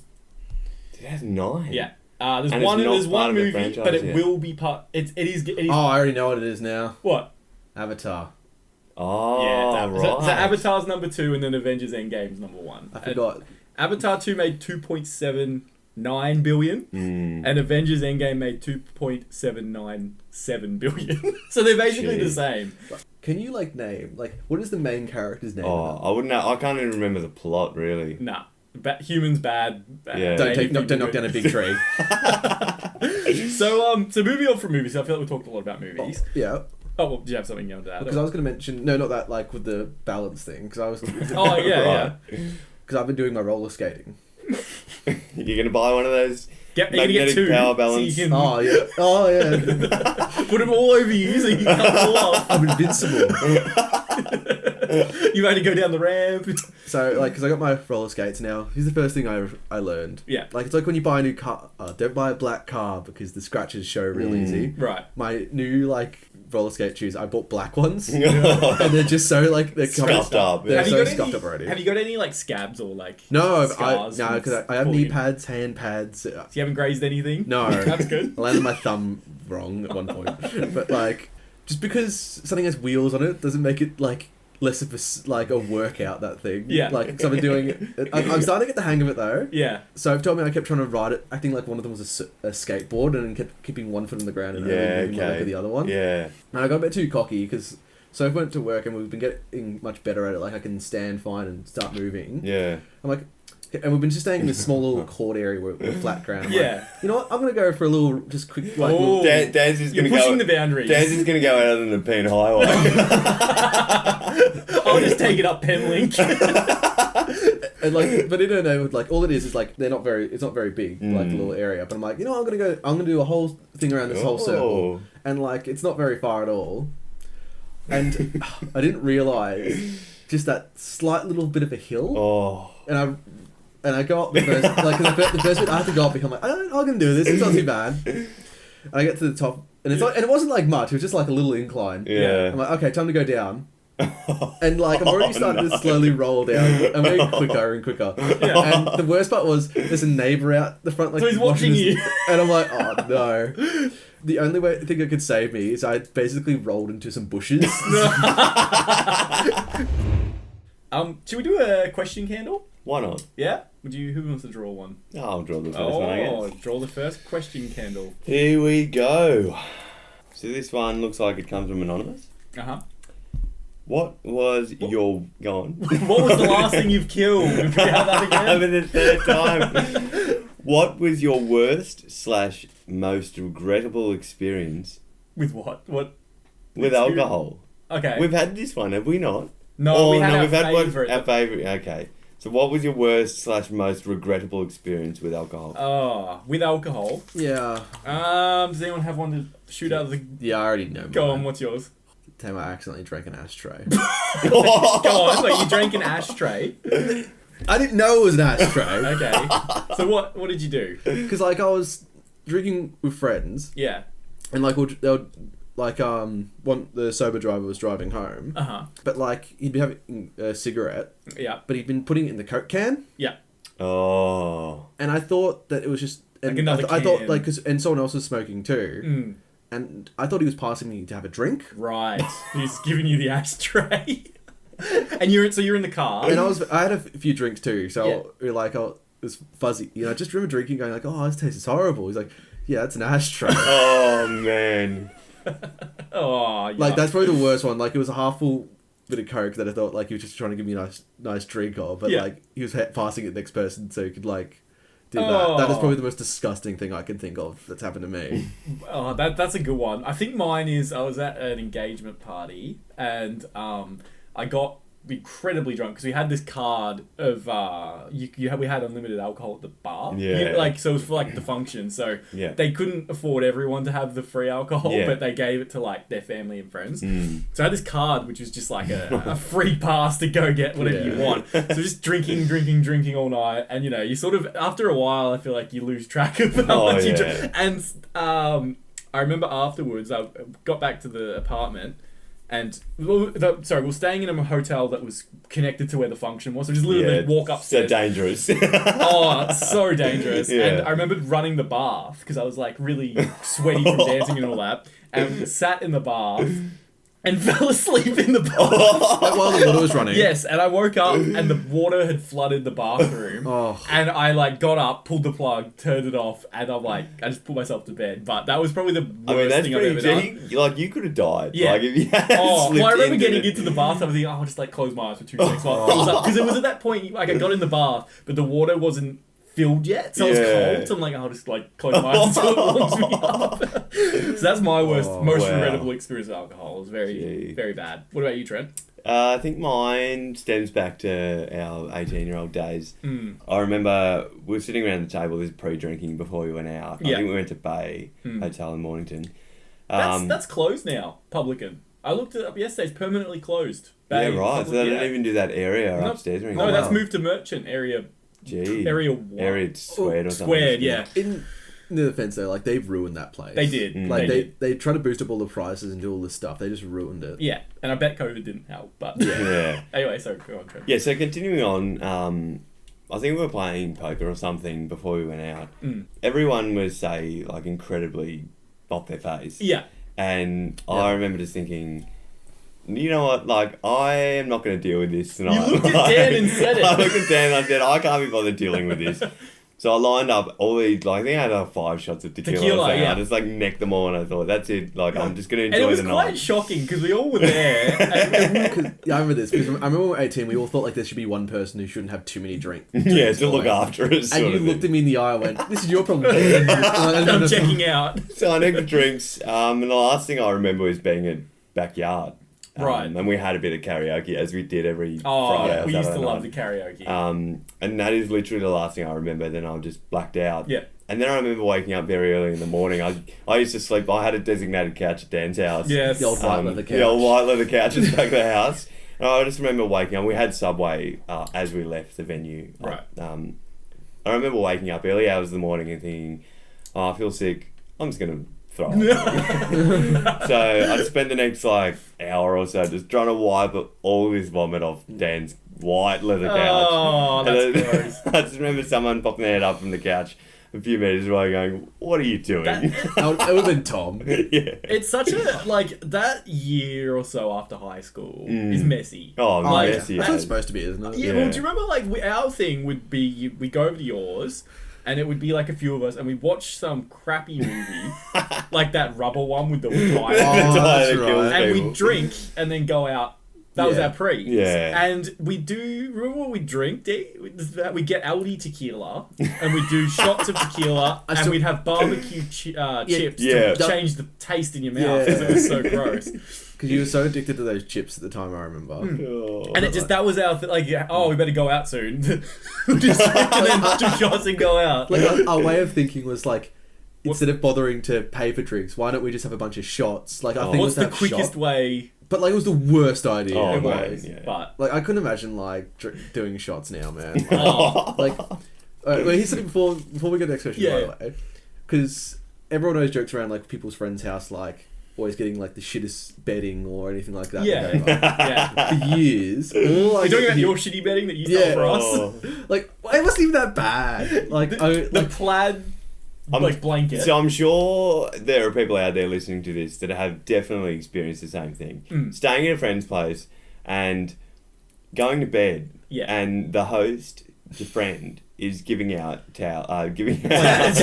2009. Yeah. And it's There's not one part of the movie, franchise but it yet. will be part. It is. Oh, I already know what it is now. What? Avatar. Oh, Yeah. It's right. so Avatar's number 2, and then Avengers Endgame's number 1. I forgot. Avatar 2 made 2.79 billion, and Avengers Endgame made 2.797 billion. So they're basically the Jeez. same. Can you like name what is the main character's name? Oh, I wouldn't know. I can't even remember the plot really. Nah. humans bad. Yeah. Don't knock down a big tree. So moving on from movies, I feel like we talked a lot about movies. Yeah. Oh, well, do you have something you want to add? Because I was going to mention, no, not that, like, with the balance thing, because I was... Oh, yeah. Because I've been doing my roller skating. You're going to buy one of those You're gonna get two, power balance? so you can Oh, yeah. put them all over you so you can't fall off. I'm invincible. You only go down the ramp. So, like, because I got my roller skates now, here's the first thing I learned. Yeah. Like, it's like when you buy a new car, don't buy a black car because the scratches show real easy. Right. My new, like, roller skate shoes, I bought black ones. And they're just so, like, they're Scuffed up. They're Have you so got scuffed any- up already. Have you got any like scabs or like No, scars? because I have knee pads, hand pads. So you haven't grazed anything? No. That's good. I landed my thumb wrong at one point. But, like, just because something has wheels on it doesn't make it, like, less of a workout, that thing. Yeah. Like, so I've been doing it. I'm starting to get the hang of it, though. Yeah. So I've told me I kept trying to ride it, acting like one of them was a skateboard, and then kept keeping one foot on the ground and only moving my leg with the other one. Yeah. And I got a bit too cocky because Soph went to work and we've been getting much better at it. Like, I can stand fine and start moving. Yeah. I'm like, and we've been just staying in this small little court area where we're flat ground. I'm Yeah. like, you know what? I'm gonna go for a little, just quick, like, Oh. Daz is You're going to pushing go... the boundaries. Daz is going to go out on the Penn Highway. I'll just take it up Penlink. and like, but you don't know, like, all it is like it's not very big, like, the little area. But I'm like, you know, I'm gonna do a whole thing around this whole circle, and like, it's not very far at all. And I didn't realize just that slight little bit of a hill, Oh. and I go up the first, like, 'cause the first bit I have to go up. I'm like, I can do this. It's not too bad. And I get to the top, and it's like, and it wasn't like much. It was just like a little incline. Yeah. I'm like, okay, time to go down. And like, I'm already starting to slowly roll down. I'm getting quicker and quicker. Yeah. And the worst part was there's a neighbour out the front, like, So he's watching you. And I'm like, oh no. The only thing that could save me is I basically rolled into some bushes. Should we do a question candle? Why not? Yeah? Who wants to draw one? I'll draw the first one, I guess. Draw the first question candle. Here we go. So this one looks like it comes from Anonymous. Uh-huh. What was your... Go on. What was the last thing you've killed? Can we have that again? For the third time. What was your worst/most regrettable experience With what? What? with Experience? alcohol? Okay. We've had this one, have we not? No, we had our we've had one. favourite. Our favourite. Okay. So what was your worst/most regrettable experience with alcohol? Oh, with alcohol. Yeah. Does anyone have one to shoot out of the... Yeah, I already know. Go on, mine. what's yours? Time I accidentally drank an ashtray. Go on, wait, you drank an ashtray? I didn't know it was an ashtray. Okay. So what did you do? Because, like, I was drinking with friends, Yeah. and like, the sober driver was driving home, Uh-huh. but like, he'd be having a cigarette, Yeah. but he'd been putting it in the Coke can, Yeah. Oh. and I thought that it was just, and Like another I thought, can. like, and someone else was smoking too, Mm. and I thought he was passing me to have a drink, Right. He's giving you the ashtray. And you're in the car. and I had a few drinks too, so Yeah. we were like, it was fuzzy, you know. I just remember drinking, going like, oh, this tastes horrible. He's like, yeah, it's an ashtray. Oh man. Oh, yeah. Like, that's probably the worst one. Like, it was a half full bit of Coke that I thought, like, he was just trying to give me a nice drink of, but Yeah. like, he was passing it to the next person so he could, like, do Oh. that. That is probably the most disgusting thing I can think of that's happened to me. Oh, that's a good one. I think mine is I was at an engagement party and I got incredibly drunk because we had this card of we had unlimited alcohol at the bar. Yeah. So it was for like the function. So Yeah. they couldn't afford everyone to have the free alcohol, Yeah. but they gave it to like their family and friends. Mm. So I had this card which was just like a free pass to go get whatever you Yeah. want. So just drinking all night, and you know, you sort of after a while I feel like you lose track of how much you drink. And I remember afterwards I got back to the apartment. And we're staying in a hotel that was connected to where the function was. So just literally walk upstairs. So dangerous. Oh, it's so dangerous. Yeah. And I remember running the bath because I was like really sweaty from dancing and all that. And sat in the bath. and fell asleep in the bath. Like while the water was running. Yes, and I woke up and the water had flooded the bathroom. And I like got up, pulled the plug, turned it off, and I'm like, I just put myself to bed. But that was probably the worst thing I've ever done. Like, you could have died. Yeah. Like, if you had Well, I remember slipped getting into the bath. I was thinking, I'll just like close my eyes for 2 seconds while it fills up. Because it was at that point, like I got in the bath, but the water wasn't filled yet, so it was cold. So I'm like, I'll just like close my eyes until it warms me up. So that's my most regrettable experience with alcohol. It was very, very bad. What about you, Trent? I think mine stems back to our 18-year-old days. I remember we were sitting around the table, this pre-drinking before we went out. I think we went to Bay Hotel in Mornington. That's closed now, Publican. I looked it up yesterday. It's permanently closed. Bay, yeah, right. So they don't even do that area upstairs or anything. No, that's moved to Merchant area. Area 1. Area squared or something. Squared, yeah. In the defense though, like they've ruined that place. They did. Like they try to boost up all the prices and do all this stuff. They just ruined it. Yeah, and I bet COVID didn't help. But yeah. Anyway, so go on, Trent. Yeah. So continuing on, I think we were playing poker or something before we went out. Everyone was say like incredibly off their face. Yeah. And I remember just thinking, you know what, like, I am not going to deal with this tonight. You looked at Dan and said it. I looked at Dan and I said, I can't be bothered dealing with this. So I lined up all these, like, I think I had like 5 shots of tequila. I just, like, necked them all and I thought, that's it. Like, I'm just going to enjoy the night. And it was quite shocking because we all were there. Yeah, I remember this. Because I remember when we were 18, we all thought, like, there should be one person who shouldn't have too many drinks. Yeah, to look after us. And you looked at me in the eye and went, this is your problem. I'm checking out. So I necked the drinks. And the last thing I remember was being in backyard. Right. And we had a bit of karaoke, as we did every Friday. We used to love the karaoke. And that is literally the last thing I remember. Then I just blacked out. Yeah. And then I remember waking up very early in the morning. I used to sleep. I had a designated couch at Dan's house. Yes. The old white leather couch. The old white leather couch at the back of the house. And I just remember waking up. We had Subway as we left the venue. Right. I remember waking up early hours of the morning and thinking, I feel sick. I'm just going to throw up. So I spent the next like hour or so just trying to wipe all this vomit off Dan's white leather couch. Oh, that's gross. I just remember someone popping their head up from the couch a few metres away going, what are you doing? It would have been Tom. Yeah. It's such a, like, that year or so after high school is messy. Oh, like, messy. That's what it's supposed to be, isn't it? Yeah, well, do you remember, like, our thing would be, we go over to yours, and it would be, like, a few of us, and we'd watch some crappy movie, like that rubber one with the tire. That's right. And we'd drink, and then go out. That was our pre. Yeah. And we do, remember what we drink, D? We get Aldi tequila, and we do shots of tequila, and we'd have barbecue chips to change the taste in your mouth, because it was so gross. Because you were so addicted to those chips at the time, I remember. And it just, that was our, like, we better go out soon. Just and then do shots and go out. Like, our way of thinking was like, instead of bothering to pay for drinks, why don't we just have a bunch of shots? Like, I think what's the quickest way? But like, it was the worst idea. Oh, it man, was. yeah. But like, I couldn't imagine like doing shots now, man. Like, well, here's something before we go to the next question, by the way, because everyone always jokes around like people's friends' house, like always getting like the shittest bedding or anything like that. Yeah. For years, all you're talking about your shitty bedding that you stole for us. Like, it wasn't even that bad. Like, the plaid. Like blanket. So I'm sure there are people out there listening to this that have definitely experienced the same thing. Staying at a friend's place and going to bed, and the host, your friend, is giving out towels. Giving out,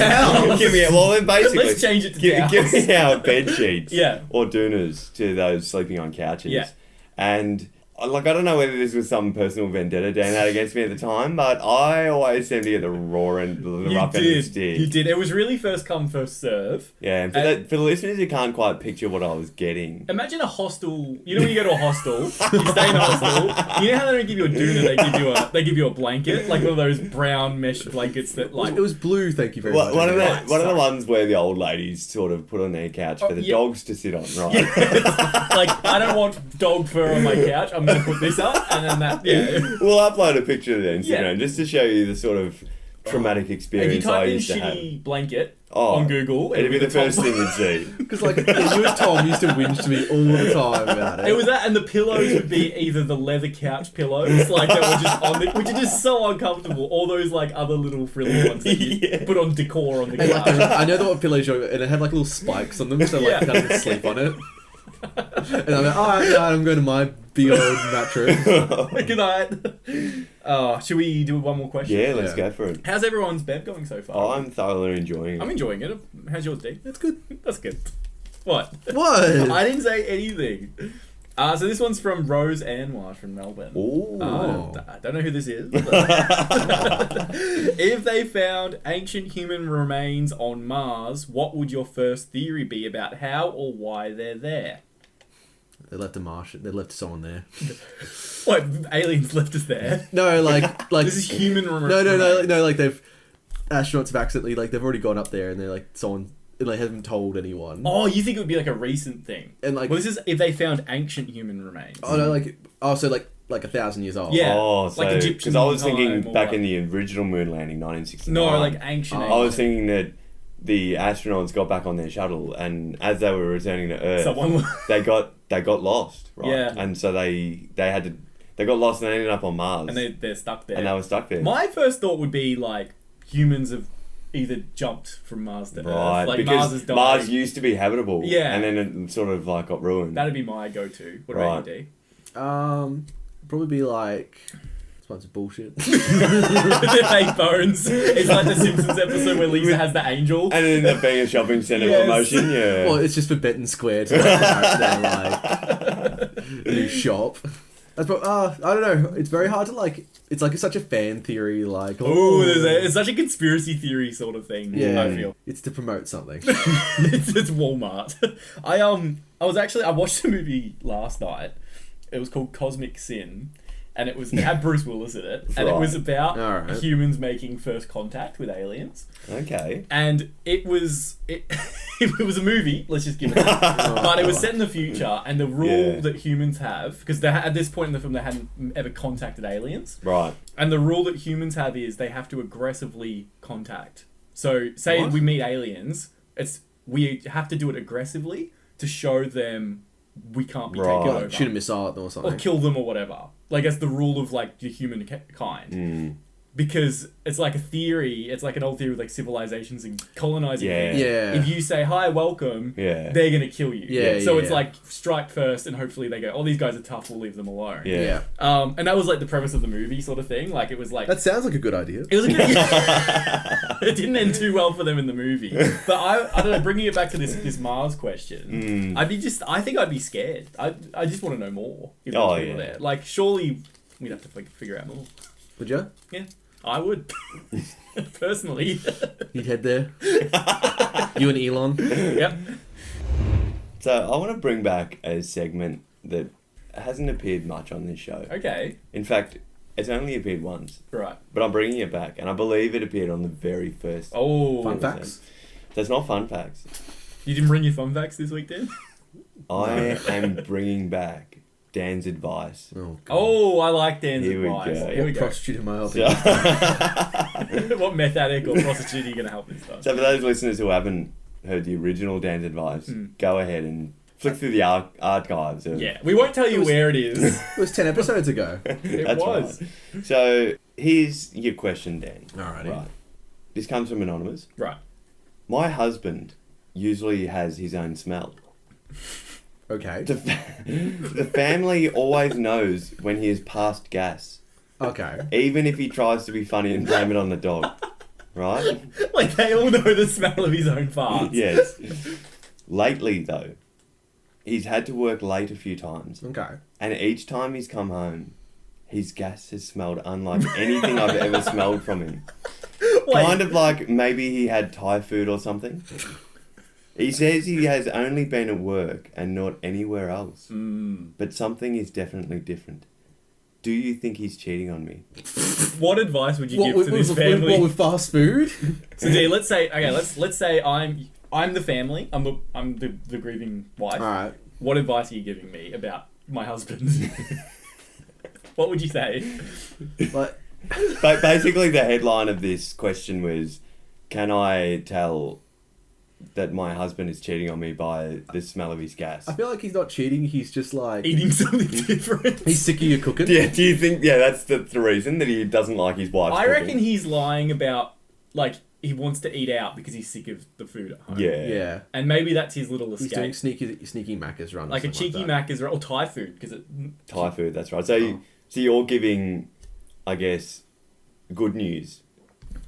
well, then basically, let's change it to towels. Giving out bed sheets Yeah. or doonas to those sleeping on couches. Yeah. And like, I don't know whether this was some personal vendetta Dan had against me at the time, but I always seemed to get the raw end, the rough end of the stick. You did. It was really first come, first serve. Yeah, and for the listeners who can't quite picture what I was getting. Imagine a hostel. You know when you go to a hostel, you stay in a hostel. You know how they don't give you a doona, they give you a blanket, like one of those brown mesh blankets that like. It was blue. Thank you very much. One of the ones where the old ladies sort of put on their couch for the dogs to sit on, right? Yeah, like, I don't want dog fur on my couch. I'm going to put this up, and then that. Yeah. We'll upload a picture to the Instagram just to show you the sort of traumatic experience I used to have. If you type in shitty blanket on Google, it'd be the first thing you'd see. Because like, you and Tom used to whinge to me all the time about it. It was that, and the pillows would be either the leather couch pillows, like that were just on which are just so uncomfortable, or those like other little frilly ones that you put on decor on the couch. Like, I know what pillows are, and it had like little spikes on them, so like you can't even sleep on it. And I'm like, alright, good night, I'm going to my big old mattress. Good night. Should we do one more question? Yeah, let's go for it. How's everyone's bed going so far? Oh, I'm thoroughly enjoying it. I'm enjoying it. How's yours, D? That's good. That's good. What? What? I didn't say anything. So this one's from Rose Anwar from Melbourne. Ooh. I don't know who this is. But if they found ancient human remains on Mars, what would your first theory be about how or why they're there? They left a Martian. They left someone there. What, aliens left us there? No, like This is human no. Like they've astronauts have accidentally they've already gone up there and they're like someone and they haven't told anyone. Oh, you think it would be like a recent thing? And like, well, this is if they found ancient human remains. oh no, so like 1,000 years old. Yeah. Oh, so, like Egyptian because I was time thinking or back like- in the original moon landing, 1969. No, like ancient. I was thinking that the astronauts got back on their shuttle, and as they were returning to Earth, Someone. they got lost, right? Yeah. And so they got lost and they ended up on Mars, And they're stuck there. and they were stuck there. My first thought would be like humans have either jumped from Mars to Right, Earth. Like because Mars has died. Mars used to be habitable, Yeah. and then it sort of like got ruined. That'd be my go-to. What about you, D? Probably be like this bunch of bullshit. The fake bones. It's like the Simpsons episode where Lisa has the angel. And it ended up being a shopping centre Yes. promotion, yeah. Well, it's just for Benton Square to their new shop. That's I don't know. It's very hard to like. It's like such a fan theory. Like, It's such a conspiracy theory sort of thing. yeah, I feel it's to promote something. it's Walmart. I watched the movie last night. It was called Cosmic Sin, and it had Bruce Willis in it, and it was about Alright. humans making first contact with aliens. Okay. And it was it was a movie. Let's just give it that. But it was set in the future, and the rule that humans have, because at this point in the film they hadn't ever contacted aliens, Right. and the rule that humans have is they have to aggressively contact. So say What? we meet aliens, we have to do it aggressively to show them we can't be Right. taken over. Shoot a missile at them or something. Or kill them or whatever. Like, that's the rule of, like, the human kind. Mm. Because it's like a theory, it's like an old theory with, like, civilizations and colonizing Yeah. things. Yeah. If you say, hi, welcome, Yeah. they're going to kill you. Yeah, So yeah. it's like, strike first, and hopefully they go, oh, these guys are tough, we'll leave them alone. Yeah. Yeah. And that was, like, the premise of the movie sort of thing. Like, it was like... That sounds like a good idea. It was a good... It didn't end too well for them in the movie. But I don't know, bringing it back to this Mars question, I think I'd be scared. I just want to know more. If there was people there. Like, surely we'd have to figure out more. Would you? Yeah, I would. Personally. You'd head there. You and Elon. Yep. So I want to bring back a segment that hasn't appeared much on this show. Okay. In fact, it's only appeared once, Right. but I'm bringing it back, and I believe it appeared on the very first. Oh. Fun facts. So it's not fun facts. You didn't bring your fun facts this week, Dan? I am bringing back Dan's advice. Oh, God. Oh, I like Dan's Here we advice. go. Here we What go. prostitute am I helping? So, What meth addict or prostitute are you going to help this time? so for those listeners who haven't heard the original Dan's advice, go ahead and flick through the archives. Of, Yeah, we won't tell you where it is. It was 10 episodes ago. It That's was. right. So here's your question, Dan. Alrighty. Right. This comes from Anonymous. Right. My husband usually has his own smell. Okay. The family always knows when he has passed gas, Okay. even if he tries to be funny and blame it on the dog. Right? Like, they all know the smell of his own farts. Yes. Lately, though, he's had to work late a few times, Okay. and each time he's come home, his gas has smelled unlike anything I've ever smelled from him. Wait. Kind of like maybe he had Thai food or something. He says he has only been at work and not anywhere else. But something is definitely different. Do you think he's cheating on me? What advice would you give to this What family? with fast food? So, D, let's say I'm the family. I'm the grieving wife. Alright. What advice are you giving me about my husband? What would you say? Like, But basically the headline of this question was, can I tell that my husband is cheating on me by the smell of his gas? I feel like he's not cheating, he's just like... Eating something different. He's sick of your cooking. Yeah, do you think, that's the reason that he doesn't like his wife's I cooking? reckon he's lying about, like, he wants to eat out because he's sick of the food at home. Yeah. Yeah. And maybe that's his little He's doing escape. sneaky Macca's run. Like a cheeky Macca's or Thai food because it. Thai food, that's right. So, so you're giving, I guess, good news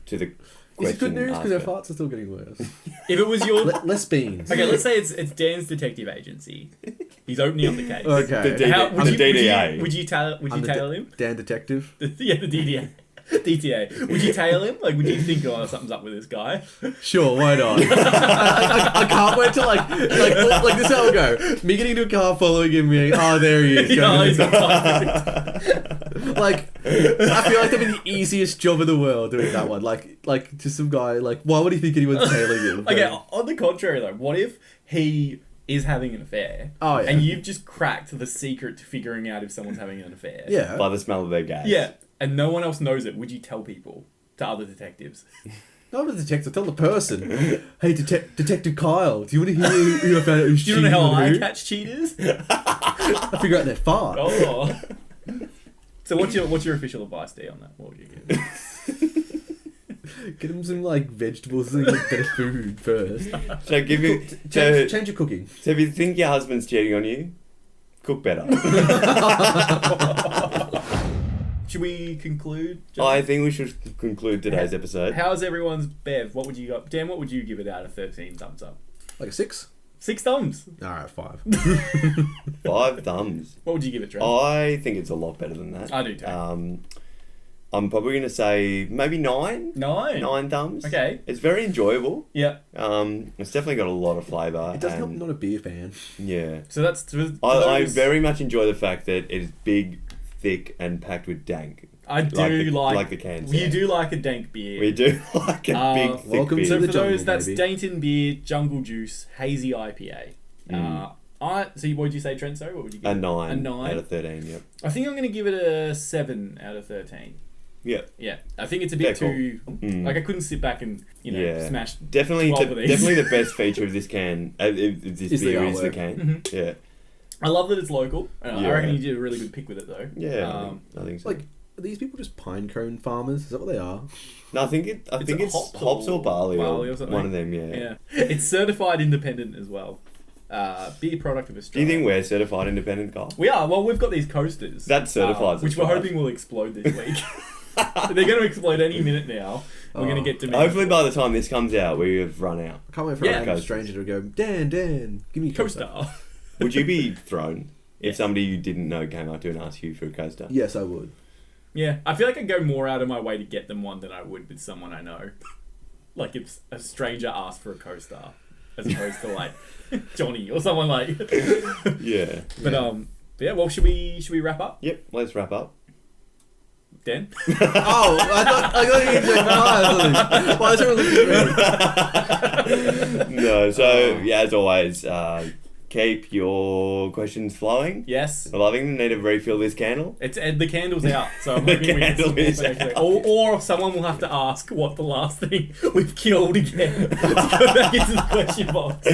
to the question. Is it good news because our asker. farts are still getting worse? If it was your. Less beans. Okay, let's say it's Dan's detective agency. He's opening up the case. Okay. The DDA. Would you tail him? Dan Detective. Yeah, the DDA. DTA. Would you tail him? Like, would you think, oh, something's up with this guy? Sure, why not? I can't wait to like this is how it'll go. Me getting into a car, following him, being, oh, there he is. Yeah, he's got Like, I feel like that'd be the easiest job in the world doing that one. Like to some guy, like, why would he think anyone's tailing him? Okay, on the contrary though, what if he is having an affair? Oh, yeah. And you've just cracked the secret to figuring out if someone's having an affair. Yeah. By the smell of their gas. Yeah. And no one else knows it. Would you tell people? To other detectives? Not the detective, tell the person. Hey, Detective Kyle, do you want to hear who I found out who's Do you know cheating how on I who? catch cheaters? I figure out their fart. Oh. So what's your official advice, D, on that? What would you give? Get him some like vegetables and like better food first. So give you. Change your cooking. So if you think your husband's cheating on you, cook better. Should we conclude? I think we should conclude today's episode. How's everyone's Bev? What would you got? Dan, what would you give it out of 13 thumbs up? Like a 6? 6 thumbs. Alright, 5. 5 thumbs. What would you give it, Trev? I think it's a lot better than that. I do too. I'm probably going to say maybe 9. 9. 9 thumbs. Okay. It's very enjoyable. Yeah. It's definitely got a lot of flavour. It does help I'm not a beer fan. Yeah. So that's... I very much enjoy the fact that it is big, thick, and packed with dank. I do like the cans. You do like a dank beer. We do like a big, thick welcome beer. to So the for jungle, those, that's baby. Dainton Beer, Jungle Juice, Hazy IPA. So what would you say, Trent? Sorry, what would you give A it? 9. A 9? Out of 13, yep. I think I'm going to give it a 7 out of 13. Yep. Yeah, I think it's a bit Fair too... Like, I couldn't sit back and, smash Definitely, 12 of these. definitely the best feature of this can, this Is the beer is the artwork. can. Yeah. I love that it's local. I Yeah. reckon you did a really good pick with it, though. Yeah, I think so. Like, are these people just pine cone farmers? Is that what they are? No, I think it's hops or barley or something. one of them. Yeah. It's certified independent as well. Beer product of Do Australia. you think we're certified independent, Carl? We are. Well, we've got these coasters. That certifies us, which we're right? hoping will explode this week. They're going to explode any minute now. We're going to get to Hopefully, by the time this comes out, we have run out. I can't wait for Yeah. a stranger to go, Dan, give me a coaster. coaster. Would you be thrown if somebody you didn't know came up to you and asked you for a coaster? Yes, I would. Yeah, I feel like I'd go more out of my way to get them one than I would with someone I know. Like if a stranger asked for a coaster, as opposed to like Johnny or someone like. Yeah. But yeah. Well, should we wrap up, Yep. Let's wrap up. Dan? Oh, I thought you were check my eyes. Why is everyone looking at me? No. So yeah, as always, keep your questions flowing. Yes. Well, I think we need to refill this candle. It's the candle's out, so I'm The hoping we get some candle more is for next week. out. Or someone will have to ask what the last thing we've killed again to go back into the question box.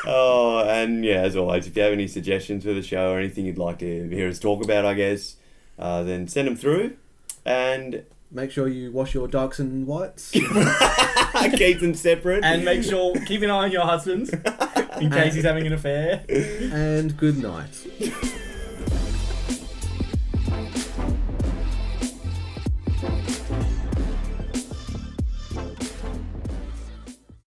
Oh, and yeah, as always, if you have any suggestions for the show or anything you'd like to hear us talk about, I guess, then send them through, and Make sure you wash your darks and whites. keep them separate. And make sure, keep an eye on your husband in case he's having an affair. And good night.